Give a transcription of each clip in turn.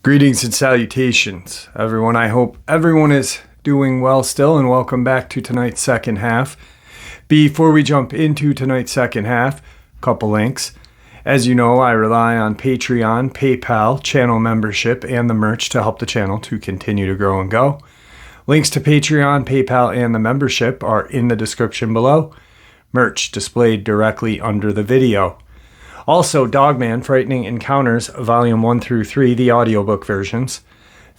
Greetings and salutations, everyone. I hope everyone is doing well still, and welcome back to tonight's second half. Before we jump into tonight's second half, a couple links. As you know, I rely on Patreon, PayPal, channel membership, and the merch to help the channel to continue to grow and go. Links to Patreon, PayPal, and the membership are in the description below. Merch displayed directly under the video. Also, Dogman Frightening Encounters, Volume 1 through 3, the audiobook versions.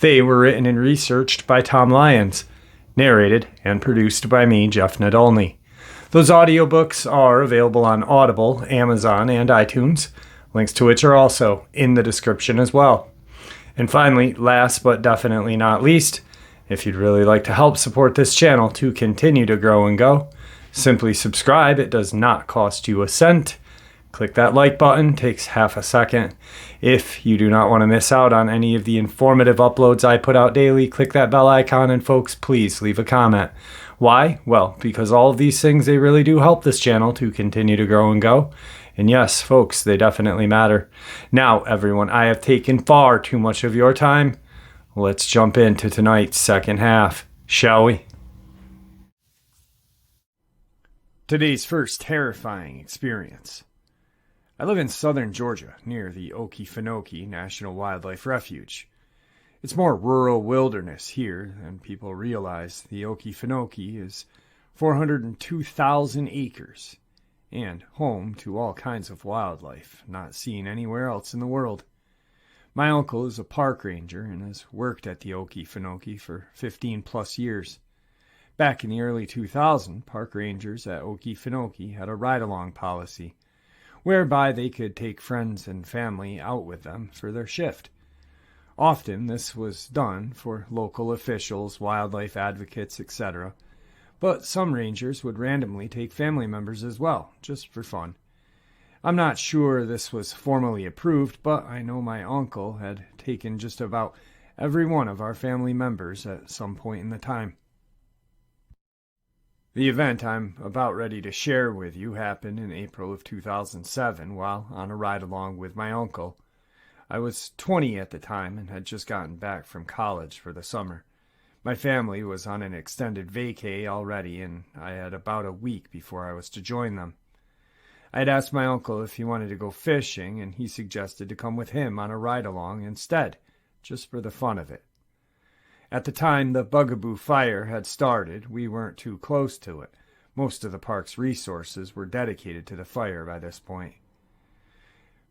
They were written and researched by Tom Lyons, narrated and produced by me, Jeff Nadolny. Those audiobooks are available on Audible, Amazon, and iTunes, links to which are also in the description as well. And finally, last but definitely not least, if you'd really like to help support this channel to continue to grow and go, simply subscribe. It does not cost you a cent. Click that like button, takes half a second. If you do not want to miss out on any of the informative uploads I put out daily, click that bell icon, and folks, please leave a comment. Why? Well, because all of these things, they really do help this channel to continue to grow and go. And yes, folks, they definitely matter. Now, everyone, I have taken far too much of your time. Let's jump into tonight's second half, shall we? Today's first terrifying experience. I live in southern Georgia, near the Okefenokee National Wildlife Refuge. It's more rural wilderness here than people realize. The Okefenokee is 402,000 acres and home to all kinds of wildlife not seen anywhere else in the world. My uncle is a park ranger and has worked at the Okefenokee for 15 plus years. Back in the early 2000s, park rangers at Okefenokee had a ride-along policy, whereby they could take friends and family out with them for their shift. Often this was done for local officials, wildlife advocates, etc., but some rangers would randomly take family members as well, just for fun. I'm not sure this was formally approved, but I know my uncle had taken just about every one of our family members at some point in the time. The event I'm about ready to share with you happened in April of 2007 while on a ride-along with my uncle. I was 20 at the time and had just gotten back from college for the summer. My family was on an extended vacay already, and I had about a week before I was to join them. I had asked my uncle if he wanted to go fishing, and he suggested to come with him on a ride-along instead, just for the fun of it. At the time the Bugaboo Fire had started, we weren't too close to it. Most of the park's resources were dedicated to the fire by this point.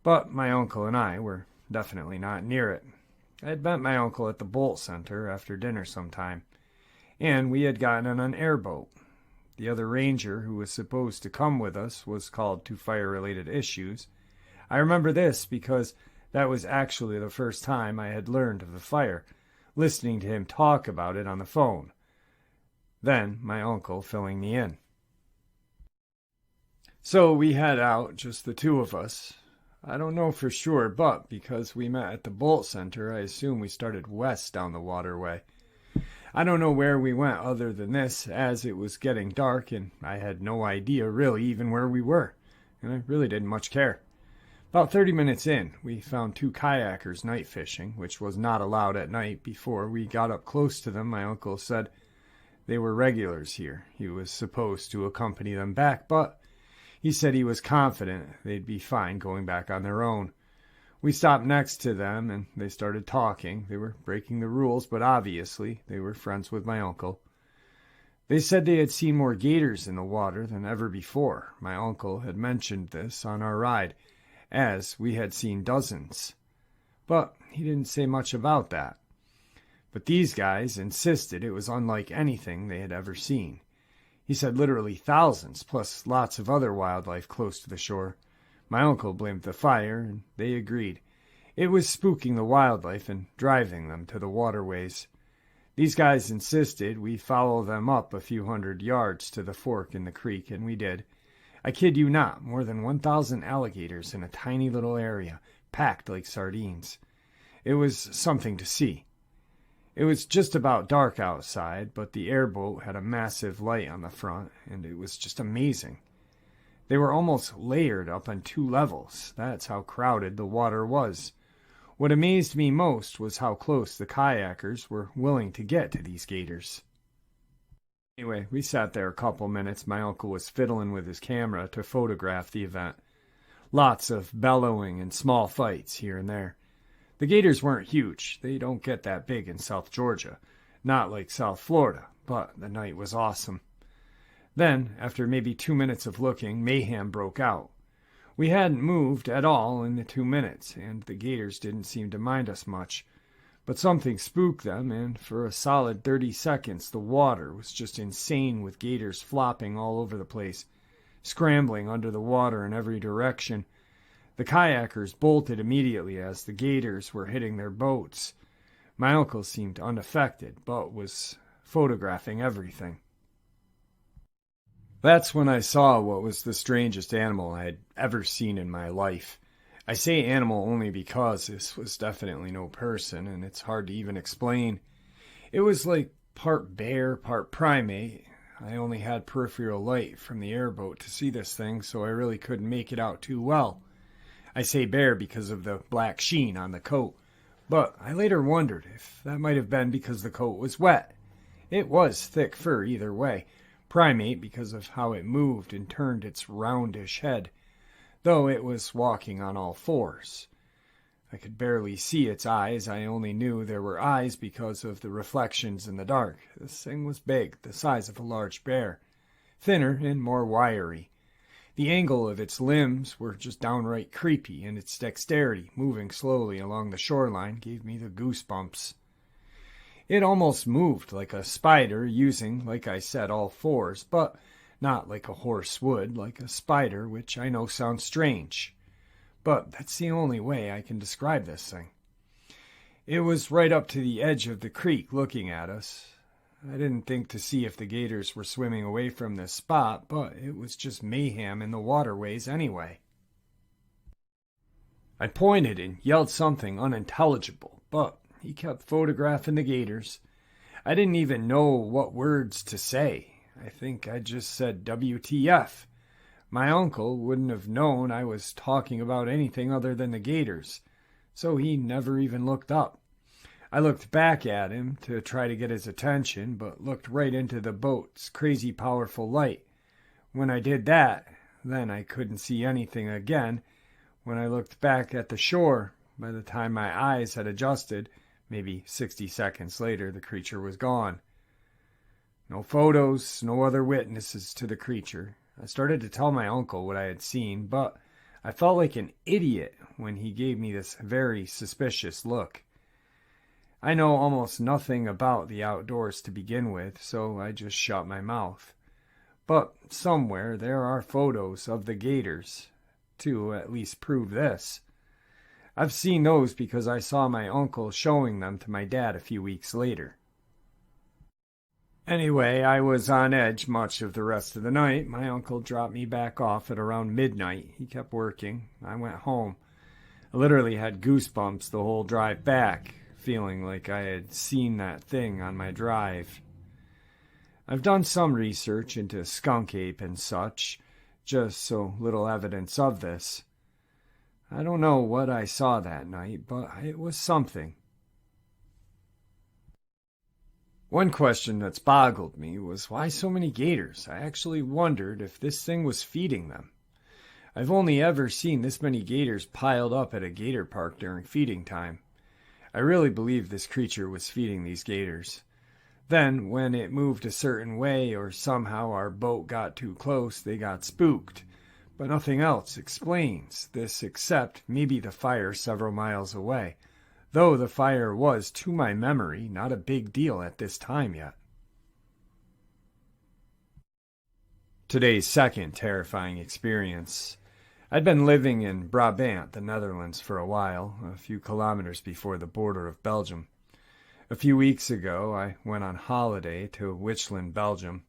But my uncle and I were definitely not near it. I had met my uncle at the Bolt Center after dinner sometime, and we had gotten on an airboat. The other ranger who was supposed to come with us was called to fire-related issues. I remember this because that was actually the first time I had learned of the fire, listening to him talk about it on the phone. Then my uncle filling me in. So we head out, just the two of us. I don't know for sure, but because we met at the Bolt Center, I assume we started west down the waterway. I don't know where we went other than this, as it was getting dark and I had no idea really even where we were, and I really didn't much care. About 30 minutes in, we found two kayakers night fishing, which was not allowed at night. Before we got up close to them, my uncle said they were regulars here. He was supposed to accompany them back, but he said he was confident they'd be fine going back on their own. We stopped next to them, and they started talking. They were breaking the rules, but obviously they were friends with my uncle. They said they had seen more gators in the water than ever before. My uncle had mentioned this on our ride, as we had seen dozens. But he didn't say much about that. But these guys insisted it was unlike anything they had ever seen. He said literally thousands, plus lots of other wildlife close to the shore. My uncle blamed the fire, and they agreed. It was spooking the wildlife and driving them to the waterways. These guys insisted we follow them up a few hundred yards to the fork in the creek, and we did. I kid you not, more than 1,000 alligators in a tiny little area, packed like sardines. It was something to see. It was just about dark outside, but the airboat had a massive light on the front, and it was just amazing. They were almost layered up on 2 levels. That's how crowded the water was. What amazed me most was how close the kayakers were willing to get to these gators. Anyway, we sat there a couple minutes. My uncle was fiddling with his camera to photograph the event. Lots of bellowing and small fights here and there. The gators weren't huge. They don't get that big in South Georgia. Not like South Florida, but the night was awesome. Then, after maybe 2 minutes of looking, mayhem broke out. We hadn't moved at all in the 2 minutes, and the gators didn't seem to mind us much. But something spooked them, and for a solid 30 seconds the water was just insane with gators flopping all over the place, scrambling under the water in every direction. The kayakers bolted immediately as the gators were hitting their boats. My uncle seemed unaffected, but was photographing everything. That's when I saw what was the strangest animal I had ever seen in my life. I say animal only because this was definitely no person, and it's hard to even explain. It was like part bear, part primate. I only had peripheral light from the airboat to see this thing, so I really couldn't make it out too well. I say bear because of the black sheen on the coat, but I later wondered if that might have been because the coat was wet. It was thick fur either way. Primate because of how it moved and turned its roundish head, though it was walking on all fours. I could barely see its eyes. I only knew there were eyes because of the reflections in the dark. This thing was big, the size of a large bear, thinner and more wiry. The angle of its limbs were just downright creepy, and its dexterity, moving slowly along the shoreline, gave me the goosebumps. It almost moved like a spider, using, like I said, all fours, but not like a horse would, like a spider, which I know sounds strange. But that's the only way I can describe this thing. It was right up to the edge of the creek looking at us. I didn't think to see if the gators were swimming away from this spot, but it was just mayhem in the waterways anyway. I pointed and yelled something unintelligible, but he kept photographing the gators. I didn't even know what words to say. I think I just said WTF. My uncle wouldn't have known I was talking about anything other than the gators, so he never even looked up. I looked back at him to try to get his attention, but looked right into the boat's crazy powerful light. When I did that, then I couldn't see anything again. When I looked back at the shore, by the time my eyes had adjusted, maybe 60 seconds later, the creature was gone. No photos, no other witnesses to the creature. I started to tell my uncle what I had seen, but I felt like an idiot when he gave me this very suspicious look. I know almost nothing about the outdoors to begin with, so I just shut my mouth. But somewhere there are photos of the gators, to at least prove this. I've seen those because I saw my uncle showing them to my dad a few weeks later. Anyway, I was on edge much of the rest of the night. My uncle dropped me back off at around midnight. He kept working. I went home. I literally had goosebumps the whole drive back, feeling like I had seen that thing on my drive. I've done some research into skunk ape and such, just so little evidence of this. I don't know what I saw that night, but it was something. One question that's boggled me was why so many gators. I actually wondered if this thing was feeding them. I've only ever seen this many gators piled up at a gator park during feeding time. I really believe this creature was feeding these gators. Then, when it moved a certain way or somehow our boat got too close, they got spooked. But nothing else explains this except maybe the fire several miles away, though the fire was, to my memory, not a big deal at this time yet. Today's second terrifying experience. I'd been living in Brabant, the Netherlands, for a while, a few kilometers before the border of Belgium. A few weeks ago, I went on holiday to Wichland, Belgium.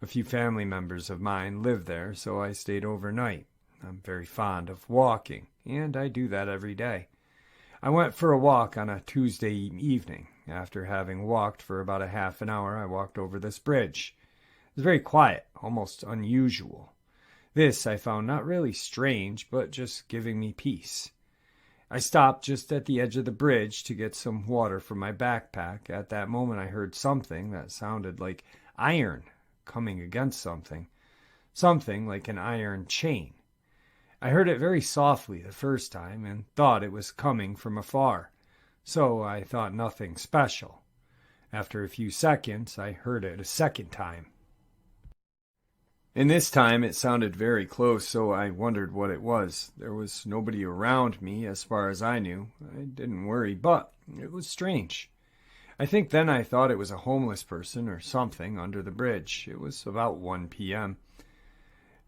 A few family members of mine live there, so I stayed overnight. I'm very fond of walking, and I do that every day. I went for a walk on a Tuesday evening. After having walked for about a half an hour, I walked over this bridge. It was very quiet, almost unusual. This I found not really strange, but just giving me peace. I stopped just at the edge of the bridge to get some water from my backpack. At that moment, I heard something that sounded like iron coming against something. Something like an iron chain. I heard it very softly the first time and thought it was coming from afar, so I thought nothing special. After a few seconds, I heard it a second time. And this time it sounded very close, so I wondered what it was. There was nobody around me as far as I knew. I didn't worry, but it was strange. I think then I thought it was a homeless person or something under the bridge. It was about 1 p.m.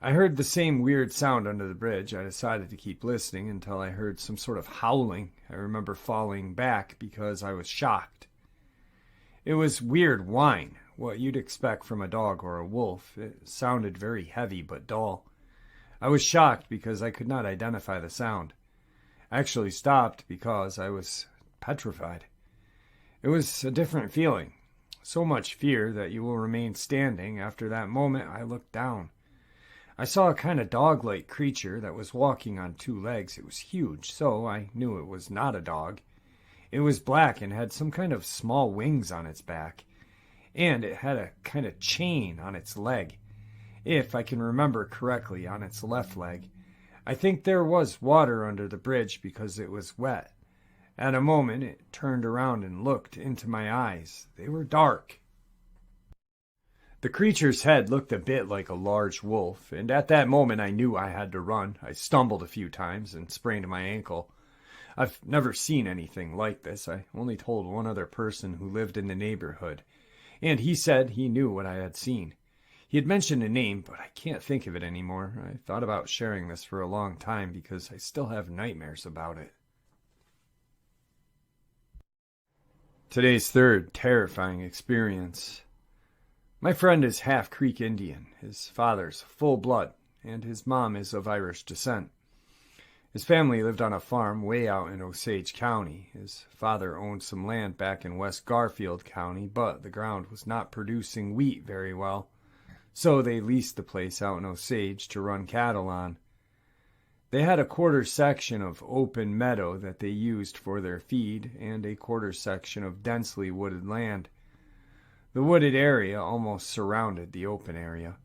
I heard the same weird sound under the bridge. I decided to keep listening until I heard some sort of howling. I remember falling back because I was shocked. It was weird whine, what you'd expect from a dog or a wolf. It sounded very heavy but dull. I was shocked because I could not identify the sound. I actually stopped because I was petrified. It was a different feeling. So much fear that you will remain standing. After that moment, I looked down. I saw a kind of dog-like creature that was walking on 2 legs. It was huge, so I knew it was not a dog. It was black and had some kind of small wings on its back. And it had a kind of chain on its leg. If I can remember correctly, on its left leg. I think there was water under the bridge because it was wet. At a moment, it turned around and looked into my eyes. They were dark. The creature's head looked a bit like a large wolf, and at that moment I knew I had to run. I stumbled a few times and sprained my ankle. I've never seen anything like this. I only told one other person who lived in the neighborhood, and he said he knew what I had seen. He had mentioned a name, but I can't think of it anymore. I thought about sharing this for a long time because I still have nightmares about it. Today's third terrifying experience. My friend is half Creek Indian. His father's full blood, and his mom is of Irish descent. His family lived on a farm way out in Osage County. His father owned some land back in West Garfield County, but the ground was not producing wheat very well, so they leased the place out in Osage to run cattle on. They had a quarter section of open meadow that they used for their feed, and a quarter section of densely wooded land. The wooded area almost surrounded the open area.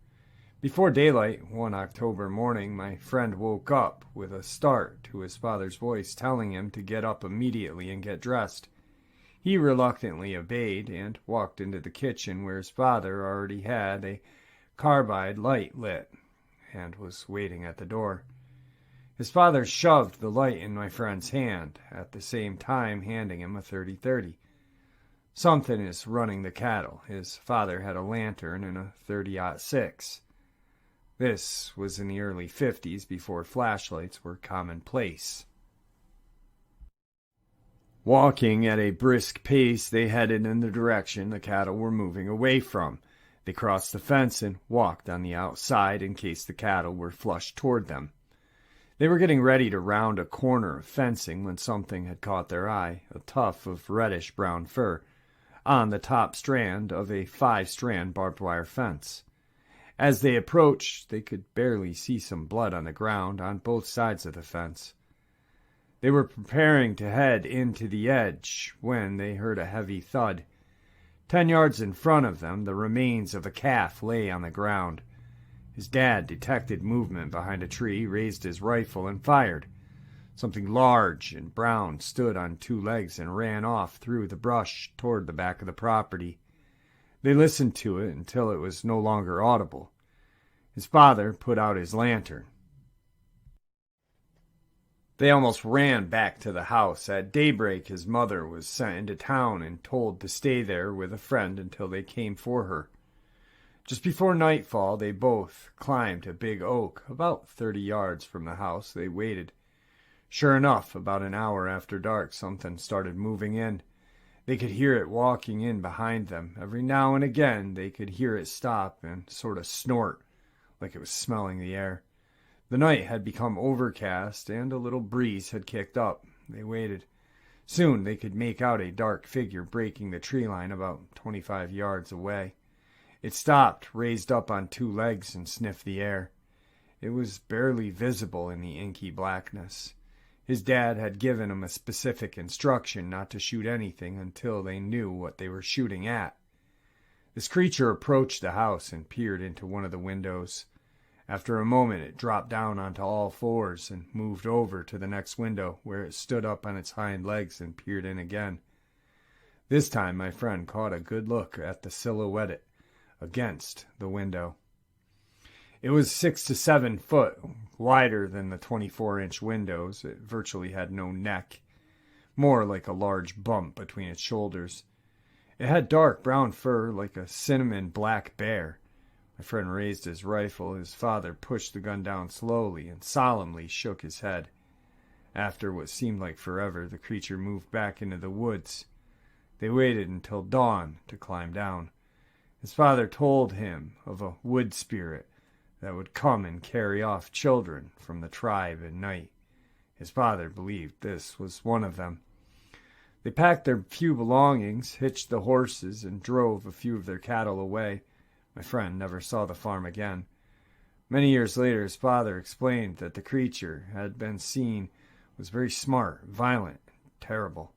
Before daylight, one October morning, my friend woke up with a start to his father's voice telling him to get up immediately and get dressed. He reluctantly obeyed and walked into the kitchen where his father already had a carbide light lit and was waiting at the door. His father shoved the light in my friend's hand, at the same time handing him a 30-30. Something is running the cattle. His father had a lantern and a 30-06. This was in the early 50s, before flashlights were commonplace. Walking at a brisk pace, they headed in the direction the cattle were moving away from. They crossed the fence and walked on the outside in case the cattle were flushed toward them. They were getting ready to round a corner of fencing when something had caught their eye, a tuft of reddish-brown fur, on the top strand of a 5-strand barbed wire fence. As they approached, they could barely see some blood on the ground on both sides of the fence. They were preparing to head into the edge when they heard a heavy thud. 10 yards in front of them, the remains of a calf lay on the ground. His dad detected movement behind a tree, raised his rifle, and fired. Something large and brown stood on 2 legs and ran off through the brush toward the back of the property. They listened to it until it was no longer audible. His father put out his lantern. They almost ran back to the house. At daybreak, his mother was sent into town and told to stay there with a friend until they came for her. Just before nightfall, they both climbed a big oak. About 30 yards from the house, they waited. Sure enough, about an hour after dark, something started moving in. They could hear it walking in behind them. Every now and again, they could hear it stop and sort of snort, like it was smelling the air. The night had become overcast, and a little breeze had kicked up. They waited. Soon they could make out a dark figure breaking the tree line about 25 yards away. It stopped, raised up on two legs, and sniffed the air. It was barely visible in the inky blackness. His dad had given him a specific instruction not to shoot anything until they knew what they were shooting at. This creature approached the house and peered into one of the windows. After a moment, it dropped down onto all fours and moved over to the next window, where it stood up on its hind legs and peered in again. This time my friend caught a good look at the silhouette against the window. It was 6 to 7 foot, wider than the 24-inch windows. It virtually had no neck, more like a large bump between its shoulders. It had dark brown fur like a cinnamon black bear. My friend raised his rifle. His father pushed the gun down slowly and solemnly shook his head. After what seemed like forever, the creature moved back into the woods. They waited until dawn to climb down. His father told him of a wood spirit that would come and carry off children from the tribe at night. His father believed this was one of them. They packed their few belongings, hitched the horses, and drove a few of their cattle away. My friend never saw the farm again. Many years later, his father explained that the creature had been seen was very smart, violent, and terrible.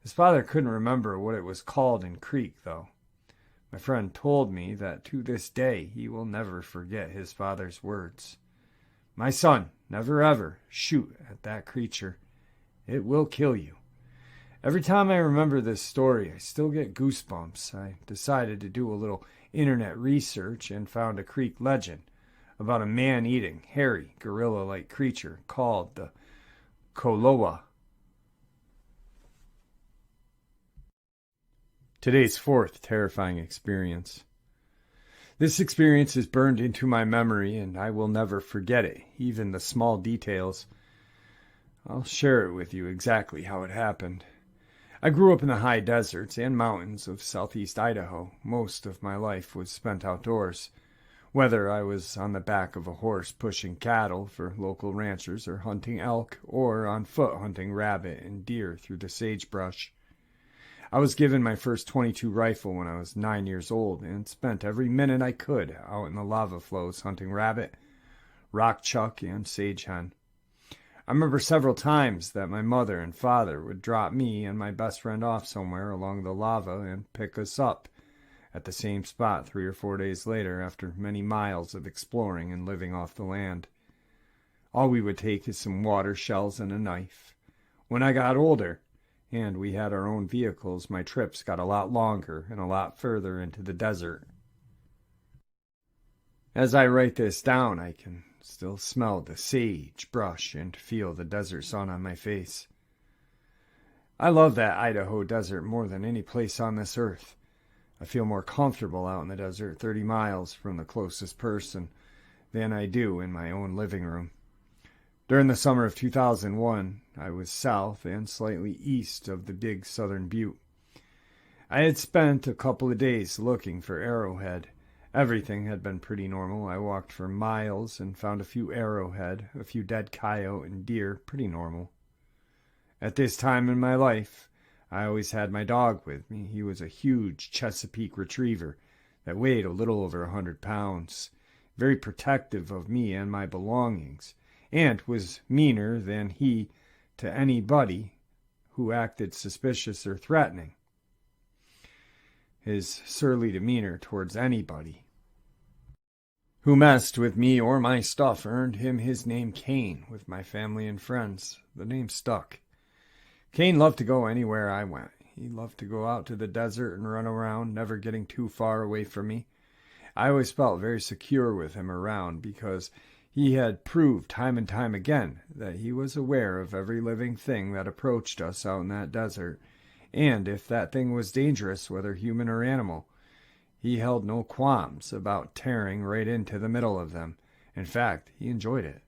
His father couldn't remember what it was called in Creek, though. My friend told me that to this day he will never forget his father's words. "My son, never ever shoot at that creature. It will kill you." Every time I remember this story, I still get goosebumps. I decided to do a little internet research and found a Creek legend about a man-eating, hairy, gorilla-like creature called the Kolowa. Today's fourth terrifying experience. This experience is burned into my memory, and I will never forget it, even the small details. I'll share it with you exactly how it happened. I grew up in the high deserts and mountains of southeast Idaho. Most of my life was spent outdoors. Whether I was on the back of a horse pushing cattle for local ranchers or hunting elk, or on foot hunting rabbit and deer through the sagebrush. I was given my first .22 rifle when I was 9 years old and spent every minute I could out in the lava flows hunting rabbit, rock chuck, and sage hen. I remember several times that my mother and father would drop me and my best friend off somewhere along the lava and pick us up at the same spot 3 or 4 days later after many miles of exploring and living off the land. All we would take is some water, shells, and a knife. When I got older, and we had our own vehicles, my trips got a lot longer and a lot further into the desert. As I write this down, I can still smell the sage brush and feel the desert sun on my face. I love that Idaho desert more than any place on this earth. I feel more comfortable out in the desert 30 miles from the closest person than I do in my own living room. During the summer of 2001, I was south and slightly east of the big southern butte. I had spent a couple of days looking for arrowhead. Everything had been pretty normal. I walked for miles and found a few arrowhead, a few dead coyote and deer, pretty normal. At this time in my life, I always had my dog with me. He was a huge Chesapeake retriever that weighed a little over 100 pounds, very protective of me and my belongings, and was meaner than he to anybody who acted suspicious or threatening. His surly demeanor towards anybody who messed with me or my stuff earned him his name Kane with my family and friends. The name stuck. Kane loved to go anywhere I went. He loved to go out to the desert and run around, never getting too far away from me. I always felt very secure with him around because he had proved time and time again that he was aware of every living thing that approached us out in that desert, and if that thing was dangerous, whether human or animal, he held no qualms about tearing right into the middle of them. In fact, he enjoyed it.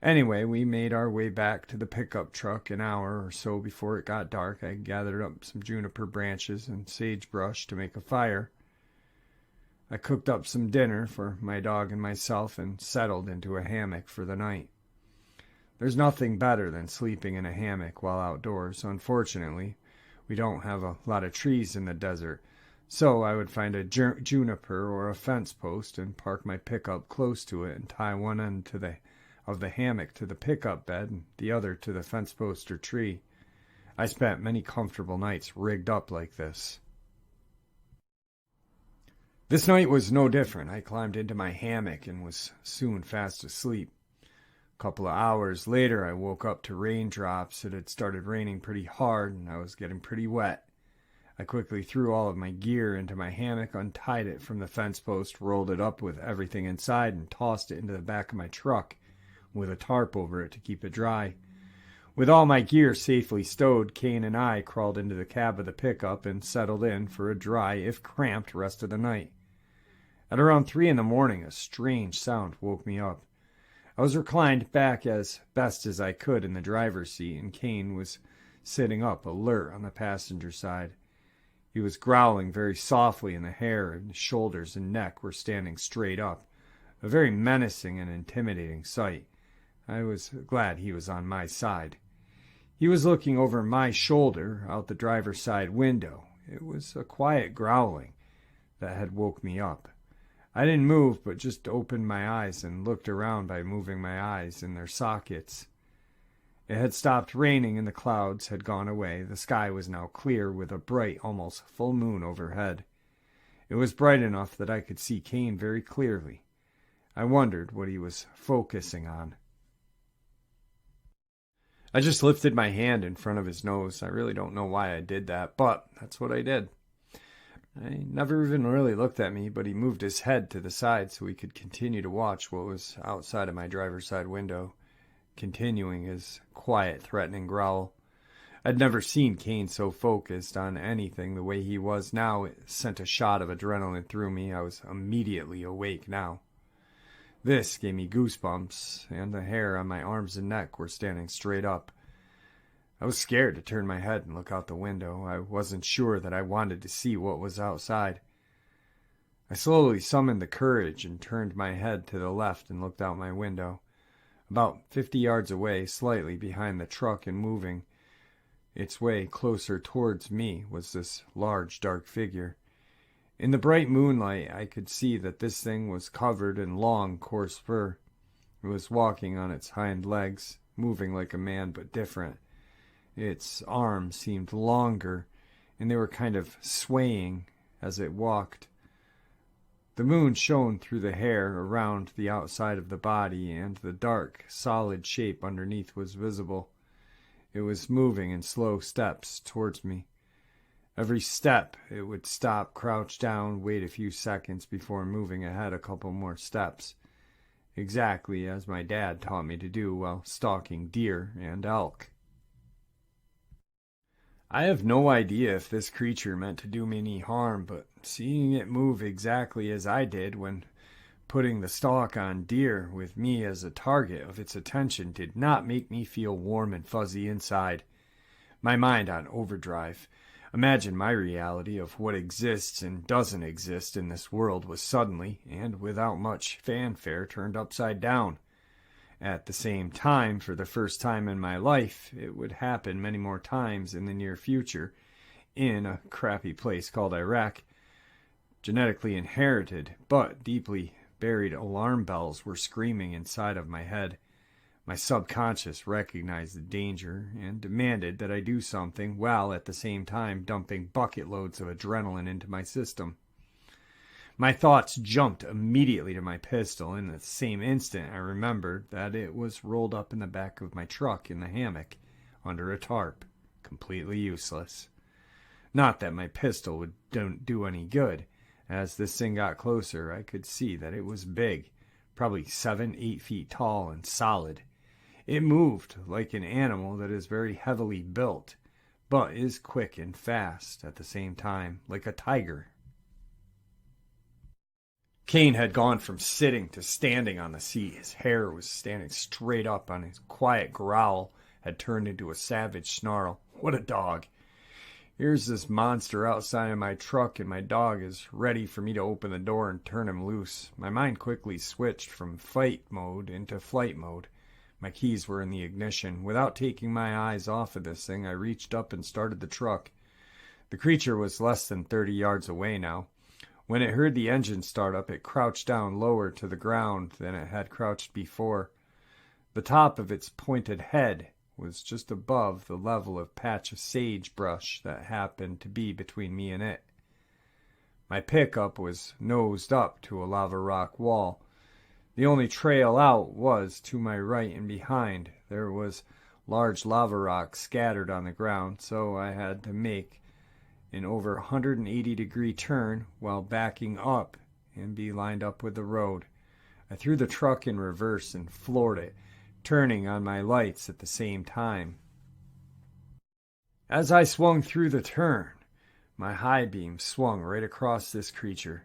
Anyway, we made our way back to the pickup truck an hour or so before it got dark. I gathered up some juniper branches and sagebrush to make a fire. I cooked up some dinner for my dog and myself and settled into a hammock for the night. There's nothing better than sleeping in a hammock while outdoors. Unfortunately, we don't have a lot of trees in the desert, so I would find a juniper or a fence post and park my pickup close to it and tie one end of the hammock to the pickup bed and the other to the fence post or tree. I spent many comfortable nights rigged up like this. This night was no different. I climbed into my hammock and was soon fast asleep. A couple of hours later, I woke up to raindrops. It had started raining pretty hard, and I was getting pretty wet. I quickly threw all of my gear into my hammock, untied it from the fence post, rolled it up with everything inside, and tossed it into the back of my truck with a tarp over it to keep it dry. With all my gear safely stowed, Kane and I crawled into the cab of the pickup and settled in for a dry, if cramped, rest of the night. At around 3 in the morning, a strange sound woke me up. I was reclined back as best as I could in the driver's seat, and Kane was sitting up, alert on the passenger side. He was growling very softly, and the hair and shoulders and neck were standing straight up, a very menacing and intimidating sight. I was glad he was on my side. He was looking over my shoulder out the driver's side window. It was a quiet growling that had woke me up. I didn't move, but just opened my eyes and looked around by moving my eyes in their sockets. It had stopped raining and the clouds had gone away. The sky was now clear with a bright, almost full moon overhead. It was bright enough that I could see Kane very clearly. I wondered what he was focusing on. I just lifted my hand in front of his nose. I really don't know why I did that, but that's what I did. I never even really looked at me, but he moved his head to the side so he could continue to watch what was outside of my driver's side window, continuing his quiet, threatening growl. I'd never seen Kane so focused on anything the way he was now. It sent a shot of adrenaline through me. I was immediately awake now. This gave me goosebumps, and the hair on my arms and neck were standing straight up. I was scared to turn my head and look out the window. I wasn't sure that I wanted to see what was outside. I slowly summoned the courage and turned my head to the left and looked out my window. About 50 yards away, slightly behind the truck and moving its way closer towards me, was this large, dark figure. In the bright moonlight, I could see that this thing was covered in long, coarse fur. It was walking on its hind legs, moving like a man but different. Its arms seemed longer, and they were kind of swaying as it walked. The moon shone through the hair around the outside of the body, and the dark, solid shape underneath was visible. It was moving in slow steps towards me. Every step, it would stop, crouch down, wait a few seconds before moving ahead a couple more steps, exactly as my dad taught me to do while stalking deer and elk. I have no idea if this creature meant to do me any harm, but seeing it move exactly as I did when putting the stalk on deer with me as a target of its attention did not make me feel warm and fuzzy inside. My mind on overdrive. Imagine my reality of what exists and doesn't exist in this world was suddenly, and without much fanfare, turned upside down. At the same time, for the first time in my life, it would happen many more times in the near future, in a crappy place called Iraq. Genetically inherited, but deeply buried alarm bells were screaming inside of my head. My subconscious recognized the danger and demanded that I do something, while at the same time dumping bucket loads of adrenaline into my system. My thoughts jumped immediately to my pistol. In the same instant, I remembered that it was rolled up in the back of my truck in the hammock, under a tarp, completely useless. Not that my pistol would do any good. As this thing got closer, I could see that it was big, probably 7-8 feet tall and solid. It moved like an animal that is very heavily built, but is quick and fast at the same time, like a tiger. Kane had gone from sitting to standing on the seat. His hair was standing straight up, and his quiet growl had turned into a savage snarl. What a dog! Here's this monster outside of my truck, and my dog is ready for me to open the door and turn him loose. My mind quickly switched from fight mode into flight mode. My keys were in the ignition. Without taking my eyes off of this thing, I reached up and started the truck. The creature was less than 30 yards away now. When it heard the engine start up, it crouched down lower to the ground than it had crouched before. The top of its pointed head was just above the level of patch of sagebrush that happened to be between me and it. My pickup was nosed up to a lava rock wall. The only trail out was to my right and behind. There was large lava rocks scattered on the ground, so I had to make an over 180-degree turn while backing up and be lined up with the road. I threw the truck in reverse and floored it, turning on my lights at the same time. As I swung through the turn, my high beam swung right across this creature.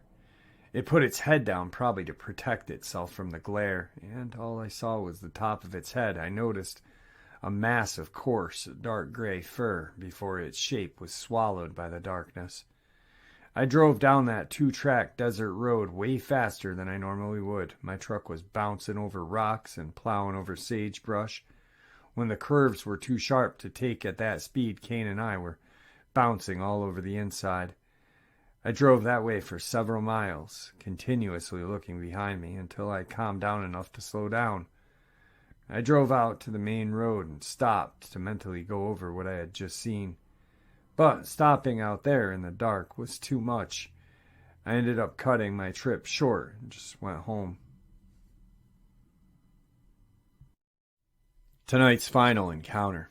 It put its head down, probably to protect itself from the glare, and all I saw was the top of its head. I noticed a mass of coarse, dark gray fur before its shape was swallowed by the darkness. I drove down that 2-track desert road way faster than I normally would. My truck was bouncing over rocks and plowing over sagebrush. When the curves were too sharp to take at that speed, Kane and I were bouncing all over the inside. I drove that way for several miles, continuously looking behind me until I calmed down enough to slow down. I drove out to the main road and stopped to mentally go over what I had just seen. But stopping out there in the dark was too much. I ended up cutting my trip short and just went home. Tonight's final encounter.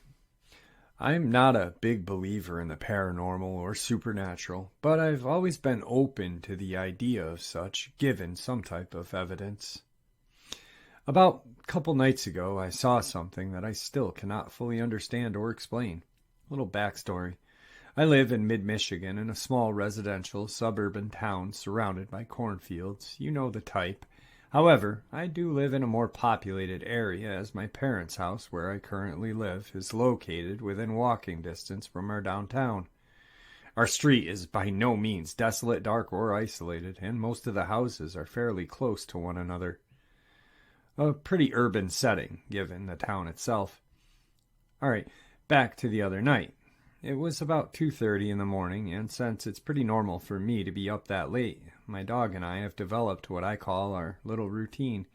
I'm not a big believer in the paranormal or supernatural, but I've always been open to the idea of such, given some type of evidence. About a couple nights ago, I saw something that I still cannot fully understand or explain. A little backstory. I live in mid-Michigan in a small residential suburban town surrounded by cornfields. You know the type. However, I do live in a more populated area as my parents' house, where I currently live, is located within walking distance from our downtown. Our street is by no means desolate, dark, or isolated, and most of the houses are fairly close to one another. A pretty urban setting, given the town itself. All right, back to the other night. It was about 2:30 in the morning, and since it's pretty normal for me to be up that late, my dog and I have developed what I call our little routine.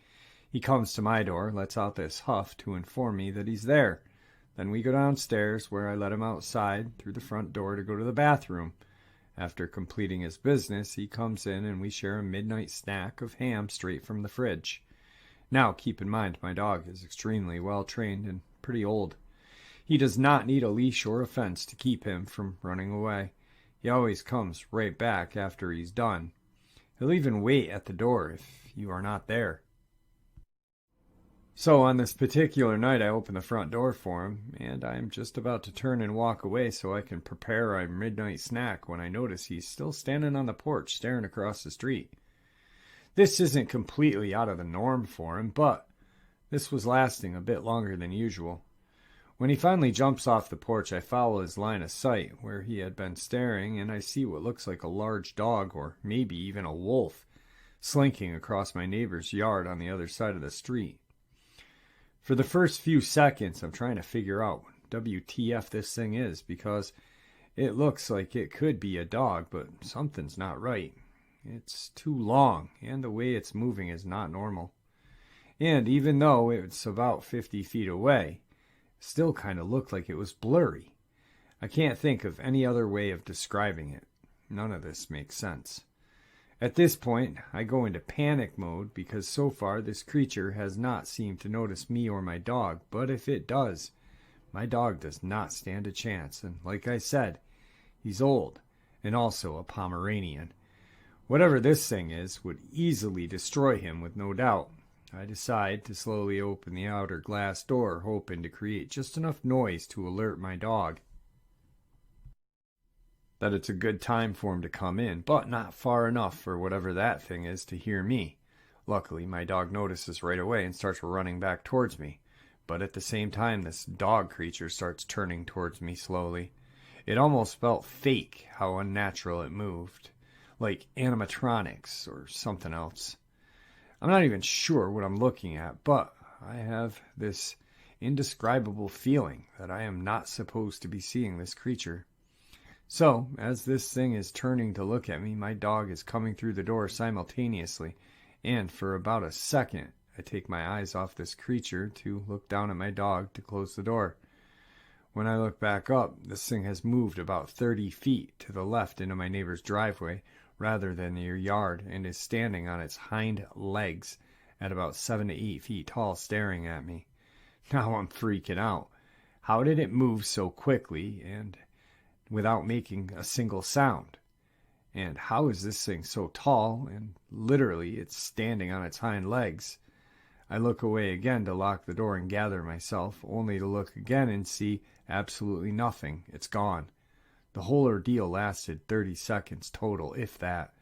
He comes to my door, lets out this huff to inform me that he's there. Then we go downstairs, where I let him outside through the front door to go to the bathroom. After completing his business, he comes in and we share a midnight snack of ham straight from the fridge. Now, keep in mind, my dog is extremely well trained and pretty old. He does not need a leash or a fence to keep him from running away. He always comes right back after he's done. He'll even wait at the door if you are not there. So on this particular night, I open the front door for him, and I'm just about to turn and walk away so I can prepare our midnight snack when I notice he's still standing on the porch staring across the street. This isn't completely out of the norm for him, but this was lasting a bit longer than usual. When he finally jumps off the porch, I follow his line of sight where he had been staring, and I see what looks like a large dog, or maybe even a wolf, slinking across my neighbor's yard on the other side of the street. For the first few seconds, I'm trying to figure out what WTF this thing is, because it looks like it could be a dog, but something's not right. It's too long, and the way it's moving is not normal. And even though it's about 50 feet away, it still kind of looked like it was blurry. I can't think of any other way of describing it. None of this makes sense. At this point, I go into panic mode because so far this creature has not seemed to notice me or my dog, but if it does, my dog does not stand a chance, and like I said, he's old, and also a Pomeranian. Whatever this thing is would easily destroy him with no doubt. I decide to slowly open the outer glass door, hoping to create just enough noise to alert my dog that it's a good time for him to come in, but not far enough for whatever that thing is to hear me. Luckily, my dog notices right away and starts running back towards me. But at the same time, this dog creature starts turning towards me slowly. It almost felt fake how unnatural it moved, like animatronics or something else. I'm not even sure what I'm looking at, but I have this indescribable feeling that I am not supposed to be seeing this creature. So, as this thing is turning to look at me, my dog is coming through the door simultaneously, and for about a second, I take my eyes off this creature to look down at my dog to close the door. When I look back up, this thing has moved about 30 feet to the left into my neighbor's driveway rather than their yard and is standing on its hind legs at about 7 to 8 feet tall staring at me. Now I'm freaking out. How did it move so quickly and without making a single sound? And how is this thing so tall and literally it's standing on its hind legs? I look away again to lock the door and gather myself, only to look again and see absolutely nothing. It's gone. The whole ordeal lasted 30 seconds total, if that.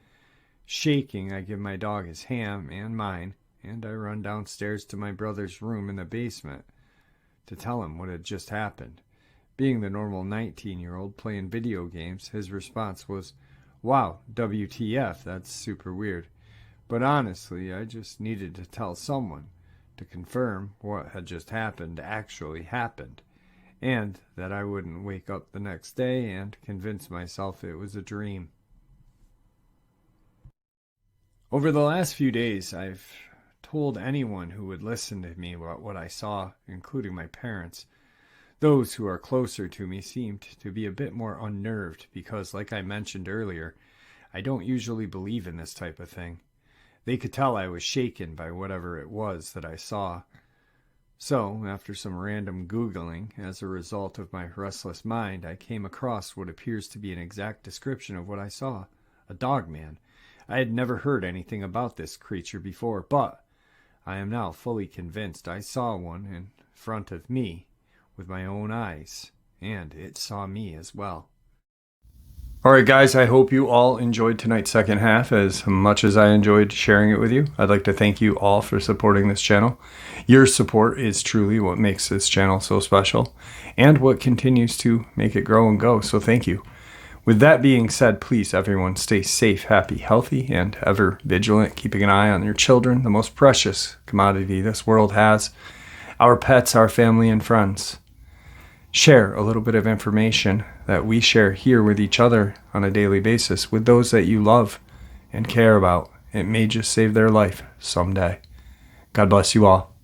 Shaking, I give my dog his ham and mine, and I run downstairs to my brother's room in the basement to tell him what had just happened. Being the normal 19-year-old playing video games, his response was, "Wow, WTF, that's super weird." But honestly, I just needed to tell someone to confirm what had just happened actually happened, and that I wouldn't wake up the next day and convince myself it was a dream. Over the last few days, I've told anyone who would listen to me about what I saw, including my parents. Those who are closer to me seemed to be a bit more unnerved because, like I mentioned earlier, I don't usually believe in this type of thing. They could tell I was shaken by whatever it was that I saw. So, after some random Googling, as a result of my restless mind, I came across what appears to be an exact description of what I saw, a Dogman. I had never heard anything about this creature before, but I am now fully convinced I saw one in front of me with my own eyes, and it saw me as well. Alright guys, I hope you all enjoyed tonight's second half as much as I enjoyed sharing it with you. I'd like to thank you all for supporting this channel. Your support is truly what makes this channel so special and what continues to make it grow and go, so thank you. With that being said, please everyone stay safe, happy, healthy, and ever vigilant, keeping an eye on your children, the most precious commodity this world has, our pets, our family, and friends. Share a little bit of information that we share here with each other on a daily basis with those that you love and care about. It may just save their life someday. God bless you all.